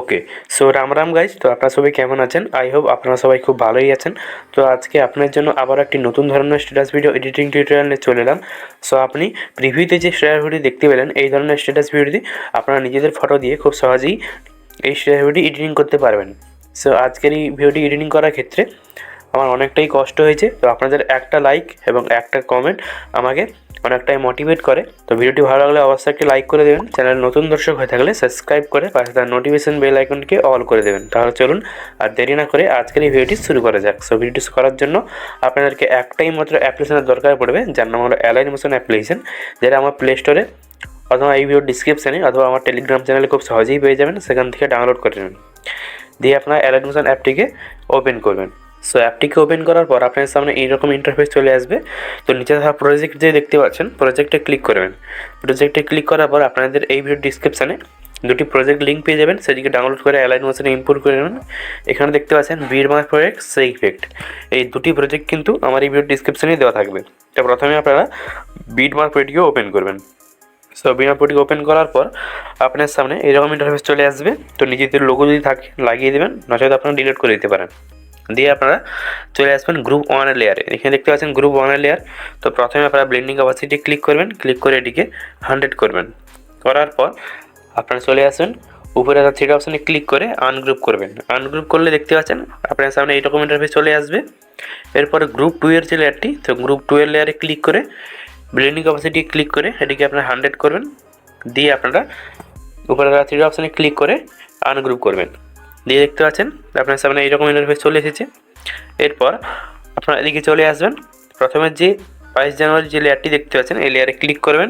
ওকে, so Ram Ram guys. তো আপনারা সবাই কেমন আছেন? আই হোপ আপনারা সবাই খুব ভালোই আছেন। তো আজকে আপনার জন্য আবার একটি নতুন ধরনের স্ট্যাটাস ভিডিও এডিটিং টিউটোরিয়াল নিয়ে চলে এলাম। সো আপনি প্রিভিউতে যে স্ট্যাটাস ভিডিও দেখতে পেলেন, এই ধরনের স্ট্যাটাস ভিডিওটি আপনারা নিজেদের ফটো দিয়ে খুব সহজেই এই স্ট্যাটাস ভিডিওটি এডিটিং করতে পারবেন। সো আজকের এই ভিডিওটি এডিটিং করার ক্ষেত্রে আমার অনেকটাই কষ্ট হয়েছে। তো আপনাদের একটা লাইক এবং একটা কমেন্ট আমাকে অনেকটাই মোটিভেট করে। তো ভিডিওটি ভালো লাগলে অবশ্যই একটি লাইক করে দেবেন। চ্যানেল নতুন দর্শক হয়ে থাকলে সাবস্ক্রাইব করে পাশে তার নোটিফিকেশন বেল আইকনকে অল করে দেবেন। তাহলে চলুন আর দেরি না করে আজকের এই ভিডিওটি শুরু করা যাক। সো ভিডিওটি করার জন্য আপনাদেরকে একটাই মাত্র অ্যাপ্লিকেশনের দরকার পড়বে, যার নাম হলো অ্যালাইন মোশন অ্যাপ্লিকেশন, যেটা আমার প্লে স্টোরে অথবা এই ভিডিওর ডিসক্রিপশানে অথবা আমার টেলিগ্রাম চ্যানেলে খুব সহজেই পেয়ে যাবেন। সেখান থেকে ডাউনলোড করে নেবেন, দিয়ে আপনার অ্যালাইন মোশন অ্যাপটিকে ওপেন করবেন। সো অ্যাপটিকে ওপেন করার পর আপনার সামনে এইরকম ইন্টারফেস চলে আসবে। তো নিচে থাকা প্রজেক্ট যে দেখতে পাচ্ছেন, প্রজেক্টে ক্লিক করবেন। প্রজেক্টে ক্লিক করার পর আপনাদের এই ভিডিও ডিসক্রিপশানে দুটি প্রজেক্ট লিঙ্ক পেয়ে যাবেন, সেটিকে ডাউনলোড করে অ্যালাইন মোশনে ইম্পোর্ট করে নেবেন। এখানে দেখতে পাচ্ছেন বিটমার্ক প্রজেক্ট, সেই ইফেক্ট, এই দুটি প্রজেক্ট কিন্তু আমার এই ভিডিও ডিসক্রিপশানেই দেওয়া থাকবে। তো প্রথমে আপনারা বিটমার্ক প্রজেক্টকে ওপেন করবেন। সো বিটমার্ক প্রজেক্ট ওপেন করার পর আপনার সামনে এরকম ইন্টারফেস চলে আসবে। তো নিজেদের লোগো যদি থাকে লাগিয়ে দেবেন, নয়তো আপনারা ডিলিট করে দিতে পারেন। দিয়ে আপনারা চলে আসবেন গ্রুপ ওয়ানের লেয়ারে। এখানে দেখতে পাচ্ছেন গ্রুপ ওয়ানের লেয়ার। তো প্রথমে আপনারা ব্লেন্ডিং অপাসিটি ক্লিক করবেন, ক্লিক করে এটিকে 100 করবেন। করার পর আপনারা চলে আসবেন উপরে থ্রি অপশানে ক্লিক করে আনগ্রুপ করবেন। আনগ্রুপ করলে দেখতে পাচ্ছেন আপনার সামনে এইরকম ইন্টারফেস চলে আসবে। এরপরে গ্রুপ 2 এর যে লেয়ারটি, তো গ্রুপ 2 এর লেয়ারে ক্লিক করে ব্লেন্ডিং অপাসিটি ক্লিক করে এটিকে আপনারা 100 করবেন। দিয়ে আপনারা উপরে থ্রি অপশানে ক্লিক করে আনগ্রুপ করবেন। দিয়ে দেখতে পাচ্ছেন আপনার সামনে এইরকম ইন্টারফেস চলে এসেছে। এরপর আপনারা এদিকে চলে আসবেন। প্রথমে যে 22 জানুয়ারি যে লেয়ারটি দেখতে পাচ্ছেন, এই লেয়ারে ক্লিক করবেন,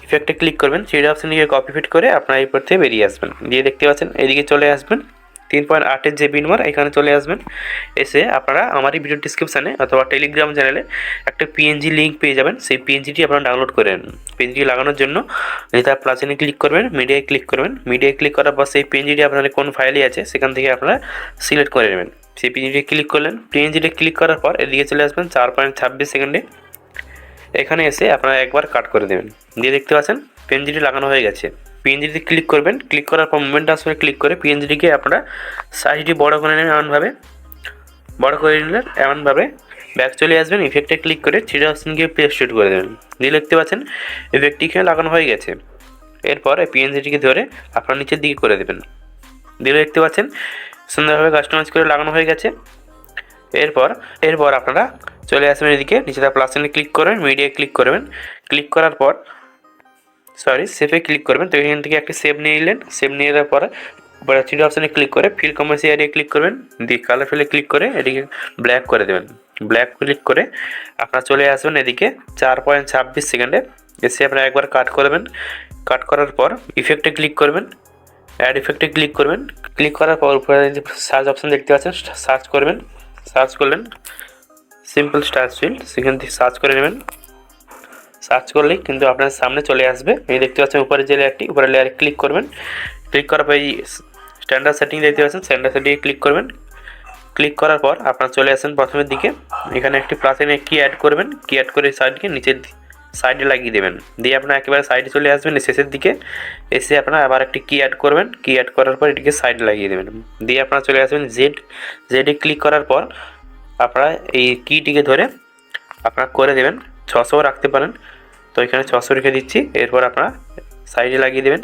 ইফেক্টে ক্লিক করবেন, থ্রি অপশান দিয়ে কপি ফিট করে আপনারা এই পর থেকে বেরিয়ে আসবেন। দিয়ে দেখতে পাচ্ছেন এদিকে চলে আসবেন 3.8 যে বিটমার্ক, এখানে চলে আসবেন। এসে আপনারা আমার এই ভিডিও ডিসক্রিপশানে অথবা টেলিগ্রাম চ্যানেলে একটা পিএনজি লিঙ্ক পেয়ে যাবেন। সেই পিএনজিটি আপনারা ডাউনলোড করে নেন। পিএনজি লাগানোর জন্য তার প্লাসিনে ক্লিক করবেন, মিডিয়ায় ক্লিক করবেন। মিডিয়ায় ক্লিক করার পর সেই পিএনজিটি আপনাদের কোন ফাইলে আছে সেখান থেকে আপনারা সিলেক্ট করে নেবেন। সেই পিএনজিটি ক্লিক করলেন। পিএনজিটি ক্লিক করার পর এদিকে চলে আসবেন 4.26 সেকেন্ডে। এখানে এসে আপনারা একবার কাট করে দেবেন। দিয়ে দেখতে পাচ্ছেন পিএনজিটি লাগানো হয়ে গেছে। পিএনজিতে ক্লিক করবেন, ক্লিক করার পর মুভমেন্ট ট্রান্সফারে ক্লিক করে পিএনজিটিকে আপনারা সাইজটি বড় করে নেবেন। এমনভাবে বড় করে নিলেন, এমনভাবে ব্যাক চলে আসবেন। ইফেক্টে ক্লিক করে থ্রি অপশনকে পেস্ট করে দেবেন। দিয়ে দেখতে পাচ্ছেন ইফেক্টটি এখানে লাগানো হয়ে গেছে। এরপর এই পিএনজিটিকে ধরে আপনার নিচের দিকে করে দেবেন। দিয়ে দেখতে পাচ্ছেন সুন্দরভাবে কাস্টমাইজ করে লাগানো হয়ে গেছে। এরপর আপনারা চলে আসবেন এদিকে, নিচে তার প্লাস চিহ্নে ক্লিক করবেন, মিডিয়ায় ক্লিক করবেন। ক্লিক করার পর সেভে ক্লিক করবেন। তো এখান থেকে একটি সেভ নিয়ে নিলেন। সেভ নিয়ে নেওয়ার পরে থ্রি অপশানে ক্লিক করে ফিল কমার্সিয়াল এরিয়া ক্লিক করবেন। দিয়ে কালার ফিলে ক্লিক করে এটিকে ব্ল্যাক করে দেবেন। ব্ল্যাক ক্লিক করে আপনারা চলে আসবেন এদিকে 4.26 সেকেন্ডে। এসে আপনারা একবার কাট করবেন। কাট করার পর ইফেক্টে ক্লিক করবেন, অ্যাড ইফেক্টে ক্লিক করবেন। ক্লিক করার পর উপরে যে সার্চ অপশান দেখতে পাচ্ছেন, সার্চ করবেন। সার্চ করলেন সিম্পল স্টার ফিল্ড, সেখান থেকে সার্চ করে নেবেন। সার্চ করলেই কিন্তু আপনার সামনে চলে আসবে। এই দেখতে পাচ্ছেন উপরে যে লেয়ারটি, উপরে লেয়ারে ক্লিক করবেন। ক্লিক করার পর এই স্ট্যান্ডার্ড সেটিং দেখতে পাচ্ছেন, স্ট্যান্ডার্ড সেটিংয়ে ক্লিক করবেন। ক্লিক করার পর আপনার চলে আসেন প্রথমের দিকে। এখানে একটি প্লাস এনে কি অ্যাড করবেন, কি অ্যাড করে সাইডকে নিচের সাইডে লাগিয়ে দেবেন। দিয়ে আপনার একেবারে সাইডে চলে আসবেন শেষের দিকে। এসে আপনারা আবার একটি কি অ্যাড করবেন। কি অ্যাড করার পর এটিকে সাইডে লাগিয়ে দেবেন। দিয়ে আপনারা চলে আসবেন জেডে ক্লিক করার পর আপনারা এই কিটিকে ধরে আপনারা করে দেবেন। 600 রাখতে পারেন, তো এখানে 600 রেখে দিচ্ছি। এরপর আপনারা সাইডে লাগিয়ে দেবেন।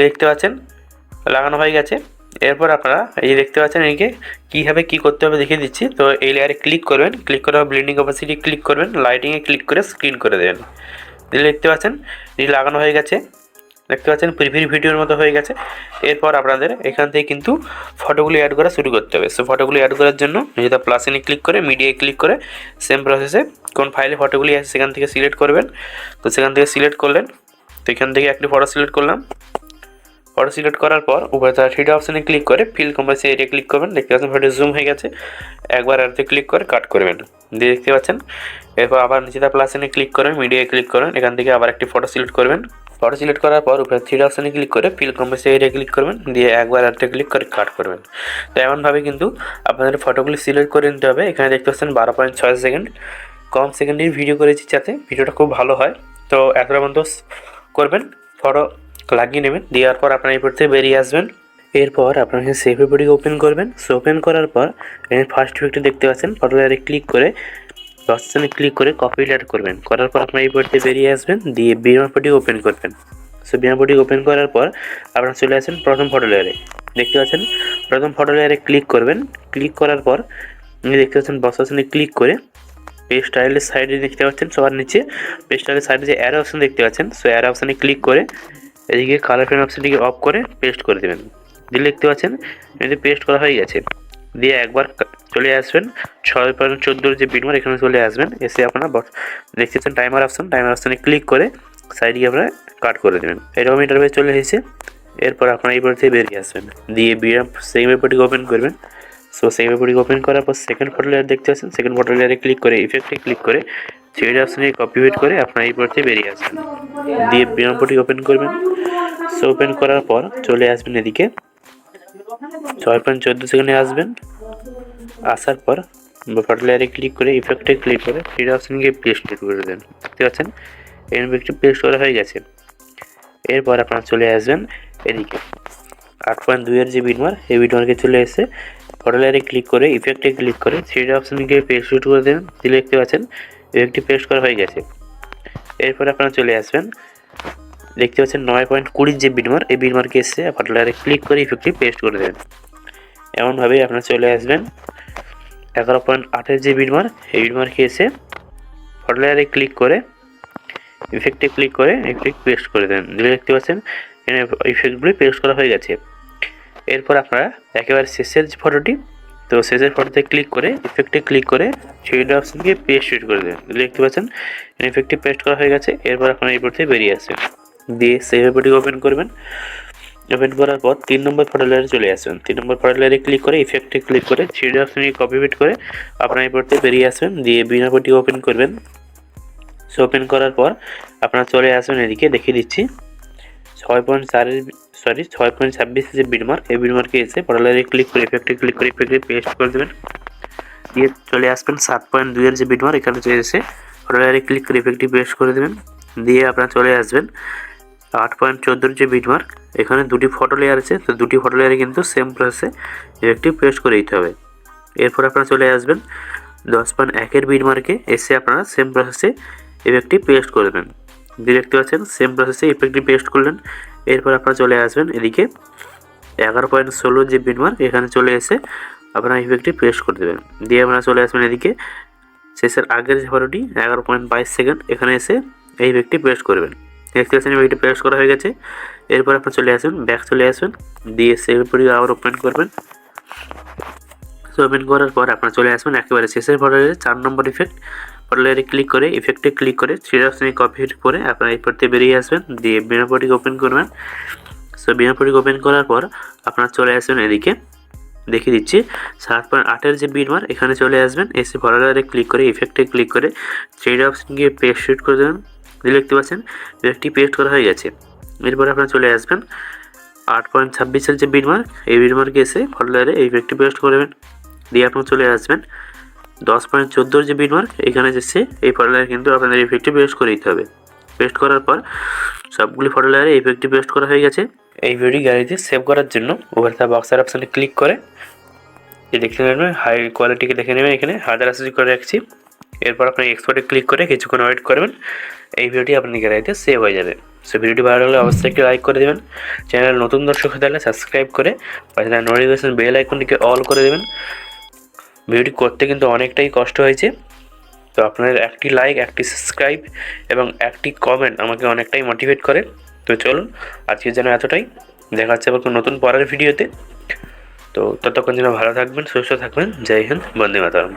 দেখতে পাচ্ছেন লাগানো হয়ে গেছে। এরপর আপনারা এই দেখতে পাচ্ছেন এদিকে কীভাবে কী করতে হবে দেখিয়ে দিচ্ছি। তো এই লেয়ারে ক্লিক করবেন, ক্লিক করে ব্লেন্ডিং অপাসিটি ক্লিক করবেন, লাইটিংয়ে ক্লিক করে স্ক্রিন করে দেবেন। দেখতে পাচ্ছেন এটি লাগানো হয়ে গেছে। দেখতে পাচ্ছেন প্রিভিউ ভিডিওর মতো হয়ে গেছে। এরপর আপনাদের এখান থেকে কিন্তু ফটোগুলি অ্যাড করা শুরু করতে হবে। সো ফটোগুলি অ্যাড করার জন্য যেটা প্লাসিনে ক্লিক করে মিডিয়ায় ক্লিক করে সেম প্রসেসে কোন ফাইলে ফটোগুলি আছে সেখান থেকে সিলেক্ট করবেন। তো সেখান থেকে সিলেক্ট করলেন। তো এখান থেকে একটি ফটো সিলেক্ট করলাম। ফটো সিলেক্ট করার পর উপরে তার থ্রি অপশানে ক্লিক করে ফিল কম্পাসি এরিয়া ক্লিক করবেন। দেখতে পাচ্ছেন ফটো জুম হয়ে গেছে। একবার এতে ক্লিক করে কাট করবেন। দিয়ে দেখতে পাচ্ছেন এরপর আবার নিচে তার প্লাসিনে ক্লিক করেন, মিডিয়ায় ক্লিক করেন। এখান থেকে আবার একটি ফটো সিলেক্ট করবেন। ফটো সিলেক্ট করার পর উপরে থ্রি অপশানে ক্লিক করে ফিল কম্পাসি এরিয়া ক্লিক করবেন। দিয়ে একবার এতে ক্লিক করে কাট করবেন। তো এমনভাবে কিন্তু আপনাদের ফটোগুলি সিলেক্ট করে নিতে হবে। এখানে দেখতে পাচ্ছেন 12.6 সেকেন্ড, কম সেকেন্ডের ভিডিও করেছি যাতে ভিডিওটা খুব ভালো হয়। তো এতটা পর্যন্ত করবেন, ফটো লাগিয়ে নেবেন। দেওয়ার পর আপনার এই থেকে বেরিয়ে আসবেন। এরপর আপনারা সেভ ইফেক্টটিকে ওপেন করবেন। সো ওপেন করার পর এখানে ফার্স্ট ইফেক্টটি দেখতে পাচ্ছেন, ফটো লেয়ারে ক্লিক করে অপশানে ক্লিক করে কপি লেয়ার করবেন। করার পর আপনারা এই পড়তে বেরিয়ে আসবেন, দিয়ে বিমারপটি ওপেন করবেন। সো বিমারপটি ওপেন করার পর আপনারা চলে আসেন প্রথম ফটো লেয়ারে। দেখতে পাচ্ছেন প্রথম ফটো লেয়ারে ক্লিক করবেন। ক্লিক করার পর দেখতে পাচ্ছেন বক্স অপশানে ক্লিক করে পেস্ট স্টাইলের সাইডে দেখতে পাচ্ছেন সবার নিচে পেস্ট স্টাইলের সাইডে যে অ্যারো অপশান দেখতে পাচ্ছেন, সো অ্যারো অপশানে ক্লিক করে এদিকে কালার পেন অপশানটিকে অফ করে পেস্ট করে দেবেন। দিলে দেখতে পাচ্ছেন এটি পেস্ট করা হয়ে গেছে। দিয়ে একবার চলে আসবেন 6.14 যে বিটমার এখানে চলে আসবেন। এসে আপনারা দেখতে পাচ্ছেন টাইমার অপশানে ক্লিক করে সাইডে আপনারা কাট করে দেবেন। এরকম ইন্টারফেস চলে এসেছে। এরপর আপনারা এই থেকে বেরিয়ে আসবেন, দিয়ে সেম পেপারটিকে ওপেন করবেন। সো সেম পেপারটিকে ওপেন করার পর সেকেন্ড ফটো লেয়ার দেখতে পাচ্ছেন, সেকেন্ড ফটো লেয়ারে ক্লিক করে ইফেক্টে ক্লিক করে থ্রিডি অপশানে কপি পেস্ট করে আপনারা এই থেকে বেরিয়ে আসবেন, দিয়ে বিমারপটি ওপেন করবেন। সো ওপেন করার পর চলে আসবেন এদিকে 6.14 সেকেন্ডে আসবেন। আসার পর ফটো লেয়ারে ক্লিক করে ইফেক্টে ক্লিক করে থ্রিডি অপশানকে পেস্ট করে দেন। দেখতে পাচ্ছেন এই ইফেক্টটি পেস্ট করা হয়ে গেছে। এরপর আপনারা চলে আসবেন এদিকে 8.2 এর যে বিটমার, এই বিটমারকে চলে এসে ফটো লেয়ারে ক্লিক করে ইফেক্টে ক্লিক করে থ্রিডি অপশানকে পেস্ট করে দেন। দিলে দেখতে পাচ্ছেন ইফেক্টটি পেস্ট করা হয়ে গেছে। এরপর আপনারা চলে আসবেন, দেখতে পাচ্ছেন 9.20 যে বিটমার, এই বিটমারকে এসে ফটো লেয়ারে ক্লিক করে ইফেক্টটি পেস্ট করে দেবেন। এমনভাবেই আপনারা চলে আসবেন 11.8 এর যে বিটমার, এই বিটমারকে এসে ফটো লেয়ারে ক্লিক করে ইফেক্টে ক্লিক করে ইফেক্ট পেস্ট করে দেন। দিলে দেখতে পাচ্ছেন এখানে ইফেক্টগুলি পেস্ট করা হয়ে গেছে। এরপর আপনারা একেবারে শেষের যে ফটোটি, তো শেষের ফটোতে ক্লিক করে ইফেক্টে ক্লিক করে থ্রিডি অপশানকে পেস্ট করে দেবেন। দিলে দেখতে পাচ্ছেন ইফেক্টটি পেস্ট করা হয়ে গেছে। এরপর আপনারা এই থেকে বেরিয়ে আসবেন, দিয়ে সেভ পেপারটিকে ওপেন করবেন। ওপেন করার পর 3 নম্বর ফটো লেয়ারে চলে আসবেন। 3 নম্বর ফটো লেয়ারে ক্লিক করে ইফেক্টে ক্লিক করে থ্রিডি অপশানকে কপি পেস্ট করে আপনারা এই থেকে বেরিয়ে আসবেন, দিয়ে বিমারপটি ওপেন করবেন। সো ওপেন করার পর আপনারা চলে আসবেন এদিকে, দেখিয়ে দিচ্ছি 6.26 যে বিটমার্ক, এই বিটমার্কে এসে ফটো লেয়ারে ক্লিক করে ইফেক্টে ক্লিক করে ইফেক্টে পেস্ট করে দেবেন। দিয়ে চলে আসবেন 7.2 এর যে বিটমার্ক, এখানে চলে এসে ফটো লেয়ারে ক্লিক করে ইফেক্টে পেস্ট করে দেবেন। দিয়ে আপনারা চলে আসবেন 8.14 যে বিটমার্ক, এখানে দুটি ফটো লেয়ার আছে, তো দুটি ফটো লেয়ারে কিন্তু সেম প্রসেসে ইফেক্টে পেস্ট করে দিতে হবে। এরপর আপনারা চলে আসবেন 10.1 এর বিটমার্কে, এসে আপনারা সেম প্রসেসে ইফেক্টটি পেস্ট করে দেবেন। দেখতে পাচ্ছেন সেম প্রসেসে ইফেক্টটি পেস্ট করলেন। এরপর আপনারা চলে আসবেন এদিকে 11.16 যে বিটমার্ক, এখানে চলে এসে আপনারা ইফেক্টটি পেস্ট করে দেবেন। দিয়ে আপনারা চলে আসবেন এদিকে শেষের আগের যে ফটোটি 11.22 সেকেন্ড, এখানে এসে এই ইফেক্টটি পেস্ট করবেন। দেখতে পাচ্ছেন ইফেক্টটি পেস্ট করা হয়ে গেছে। এরপর আপনারা চলে আসবেন ব্যাক চলে আসবেন, দিয়ে সেভ করে আবার ওপেন করবেন। সো ওপেন করার পর আপনারা চলে আসবেন একেবারে শেষের ফটোতে 4 নম্বর ইফেক্ট, ফটো লেয়ারে ক্লিক করে ইফেক্টে ক্লিক করে থ্রিডি অপশানে কপি করে আপনারা এই থেকে বেরিয়ে আসবেন, দিয়ে বিমারপটিকে ওপেন করবেন। সো বিমারপটিকে ওপেন করার পর আপনারা চলে আসবেন এদিকে, দেখিয়ে দিচ্ছি 7.8 এর যে বিটমার্ক, এখানে চলে আসবেন। এসে ফটো লেয়ারে ক্লিক করে ইফেক্টে ক্লিক করে থ্রিডি অপশানকে পেস্ট করে দেবেন। দেখতে পাচ্ছেন ইফেক্টটি পেস্ট করা হয়ে গেছে। এরপর আপনারা চলে আসবেন 8.26 এর যে বিটমার্ক, এই বিটমার্কে এসে ফটো লেয়ারে এই ইফেক্টটি পেস্ট করবেন। দিয়ে আপনারা চলে আসবেন 10.14 যে বিটমার্ক, এখানে এসে এই ফটো লেয়ারে কিন্তু আপনাদের ইফেক্টটি পেস্ট করে দিতে হবে। পেস্ট করার পর সবগুলি ফটো লেয়ারে ইফেক্টটি পেস্ট করা হয়ে গেছে। এই ভিডিও গ্যালারিতে সেভ করার জন্য ওভার দ্য বক্সের অপশানে ক্লিক করে দেখে নেবেন, হাই কোয়ালিটিকে দেখে নেবেন, এখানে হাজার আসি করে রাখছি। এরপর আপনি এক্সপোর্টে ক্লিক করে কিছুক্ষণ ওয়েট করবেন, এই ভিডিওটি আপনার গ্যালারিতে সেভ হয়ে যাবে। সো ভিডিওটি ভালো লাগলে অবশ্যই একটি লাইক করে দেবেন। চ্যানেল নতুন দর্শক হয়ে থাকলে সাবস্ক্রাইব করে পাশে নোটিফিকেশন বেল আইকনটিকে অল করে দেবেন। ভিডিওটি করতে কিন্তু অনেকটাই কষ্ট হয়েছে, তো আপনাদের একটি লাইক, একটি সাবস্ক্রাইব এবং একটি কমেন্ট আমাকে অনেকটাই মোটিভেট করে। তো চলুন আজকের জন্য এতটাই, দেখা হচ্ছে আবার নতুন পরের ভিডিওতে। তো ততক্ষণ যেন ভালো থাকবেন, সুস্থ থাকবেন। জয় হিন্দ, বন্দে মাতরম।